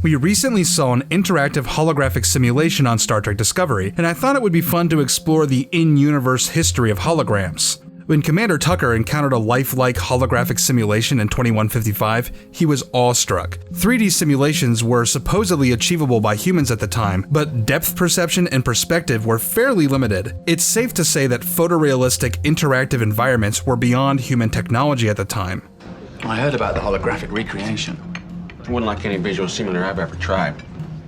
We recently saw an interactive holographic simulation on Star Trek Discovery, and I thought it would be fun to explore the in-universe history of holograms. When Commander Tucker encountered a lifelike holographic simulation in 2155, he was awestruck. 3D simulations were supposedly achievable by humans at the time, but depth perception and perspective were fairly limited. It's safe to say that photorealistic interactive environments were beyond human technology at the time. I heard about the holographic recreation. It wasn't like any visual simulator I've ever tried.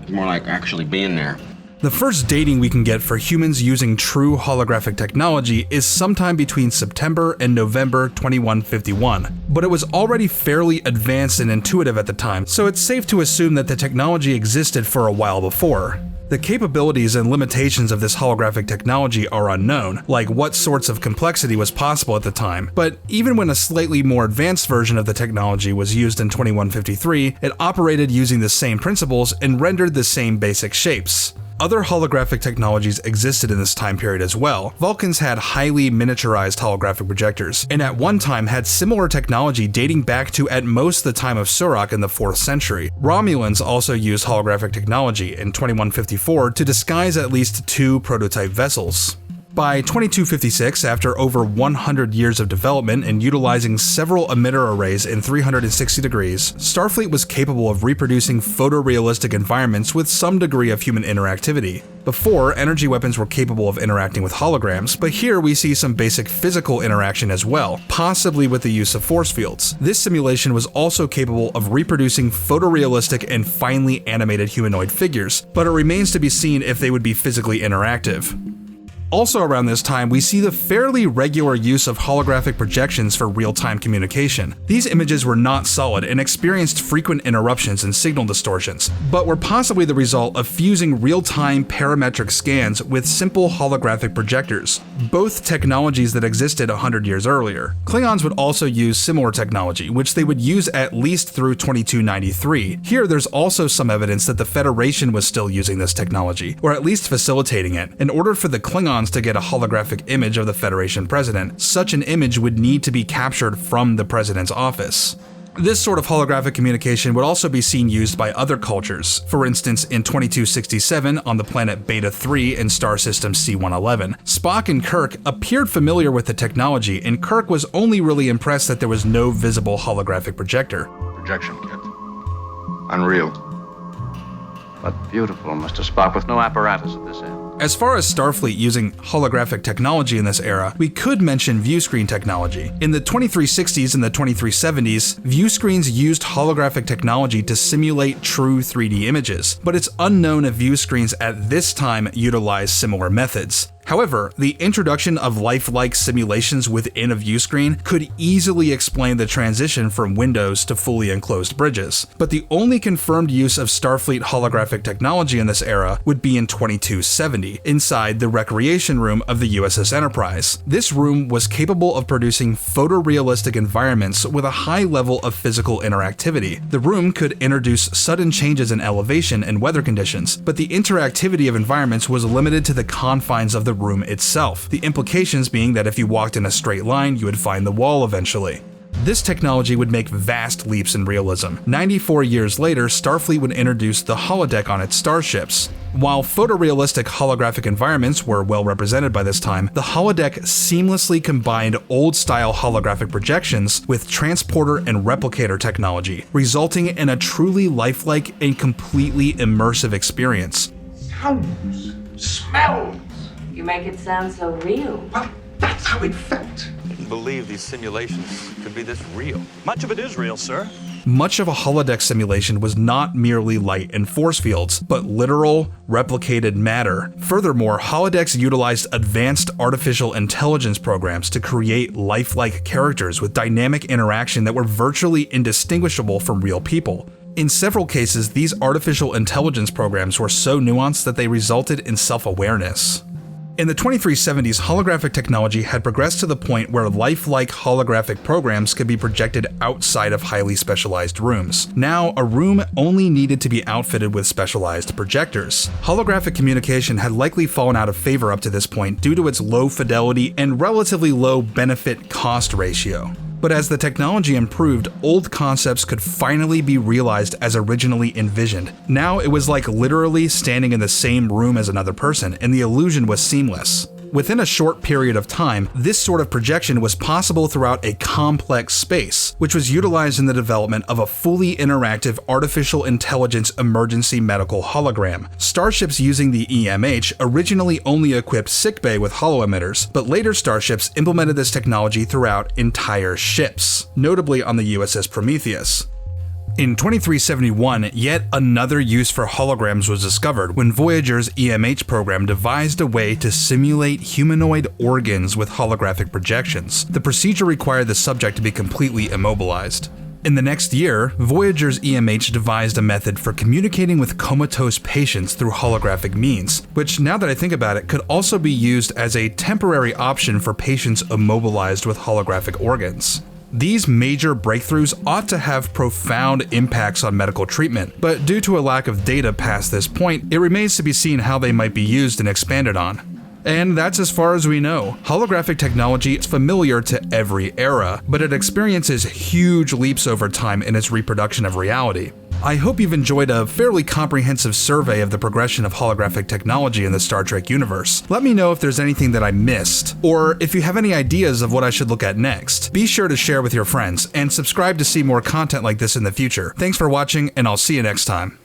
It's more like actually being there. The first dating we can get for humans using true holographic technology is sometime between September and November 2151, but it was already fairly advanced and intuitive at the time, so it's safe to assume that the technology existed for a while before. The capabilities and limitations of this holographic technology are unknown, like what sorts of complexity was possible at the time, but even when a slightly more advanced version of the technology was used in 2153, it operated using the same principles and rendered the same basic shapes. Other holographic technologies existed in this time period as well. Vulcans had highly miniaturized holographic projectors, and at one time had similar technology dating back to at most the time of Surak in the 4th century. Romulans also used holographic technology in 2154 to disguise at least 2 prototype vessels. By 2256, after over 100 years of development and utilizing several emitter arrays in 360 degrees, Starfleet was capable of reproducing photorealistic environments with some degree of human interactivity. Before, energy weapons were capable of interacting with holograms, but here we see some basic physical interaction as well, possibly with the use of force fields. This simulation was also capable of reproducing photorealistic and finely animated humanoid figures, but it remains to be seen if they would be physically interactive. Also around this time, we see the fairly regular use of holographic projections for real-time communication. These images were not solid and experienced frequent interruptions and signal distortions, but were possibly the result of fusing real-time parametric scans with simple holographic projectors, both technologies that existed 100 years earlier. Klingons would also use similar technology, which they would use at least through 2293. Here, there's also some evidence that the Federation was still using this technology, or at least facilitating it. In order for the Klingons to get a holographic image of the Federation president, such an image would need to be captured from the president's office. This sort of holographic communication would also be seen used by other cultures. For instance, in 2267 on the planet Beta 3 in star system C111, Spock and Kirk appeared familiar with the technology, and Kirk was only really impressed that there was no visible holographic projector. Projection kit. Unreal. But beautiful, Mr. Spock, with no apparatus at this end. As far as Starfleet using holographic technology in this era, we could mention viewscreen technology. In the 2360s and the 2370s, viewscreens used holographic technology to simulate true 3D images, but it's unknown if viewscreens at this time utilized similar methods. However, the introduction of lifelike simulations within a viewscreen could easily explain the transition from windows to fully enclosed bridges. But the only confirmed use of Starfleet holographic technology in this era would be in 2270, inside the recreation room of the USS Enterprise. This room was capable of producing photorealistic environments with a high level of physical interactivity. The room could introduce sudden changes in elevation and weather conditions, but the interactivity of environments was limited to the confines of the room itself, the implications being that if you walked in a straight line, you would find the wall eventually. This technology would make vast leaps in realism. 94 years later, Starfleet would introduce the holodeck on its starships. While photorealistic holographic environments were well represented by this time, the holodeck seamlessly combined old-style holographic projections with transporter and replicator technology, resulting in a truly lifelike and completely immersive experience. Sounds, smells. You make it sound so real. Well, that's how it felt. Couldn't believe these simulations could be this real. Much of it is real, sir. Much of a holodeck simulation was not merely light and force fields, but literal, replicated matter. Furthermore, holodecks utilized advanced artificial intelligence programs to create lifelike characters with dynamic interaction that were virtually indistinguishable from real people. In several cases, these artificial intelligence programs were so nuanced that they resulted in self-awareness. In the 2370s, holographic technology had progressed to the point where lifelike holographic programs could be projected outside of highly specialized rooms. Now, a room only needed to be outfitted with specialized projectors. Holographic communication had likely fallen out of favor up to this point due to its low fidelity and relatively low benefit-cost ratio. But as the technology improved, old concepts could finally be realized as originally envisioned. Now it was like literally standing in the same room as another person, and the illusion was seamless. Within a short period of time, this sort of projection was possible throughout a complex space, which was utilized in the development of a fully interactive artificial intelligence emergency medical hologram. Starships using the EMH originally only equipped sickbay with holo-emitters, but later starships implemented this technology throughout entire ships, notably on the USS Prometheus. In 2371, yet another use for holograms was discovered when Voyager's EMH program devised a way to simulate humanoid organs with holographic projections. The procedure required the subject to be completely immobilized. In the next year, Voyager's EMH devised a method for communicating with comatose patients through holographic means, which, now that I think about it, could also be used as a temporary option for patients immobilized with holographic organs. These major breakthroughs ought to have profound impacts on medical treatment, but due to a lack of data past this point, it remains to be seen how they might be used and expanded on. And that's as far as we know. Holographic technology is familiar to every era, but it experiences huge leaps over time in its reproduction of reality. I hope you've enjoyed a fairly comprehensive survey of the progression of holographic technology in the Star Trek universe. Let me know if there's anything that I missed, or if you have any ideas of what I should look at next. Be sure to share with your friends, and subscribe to see more content like this in the future. Thanks for watching, and I'll see you next time.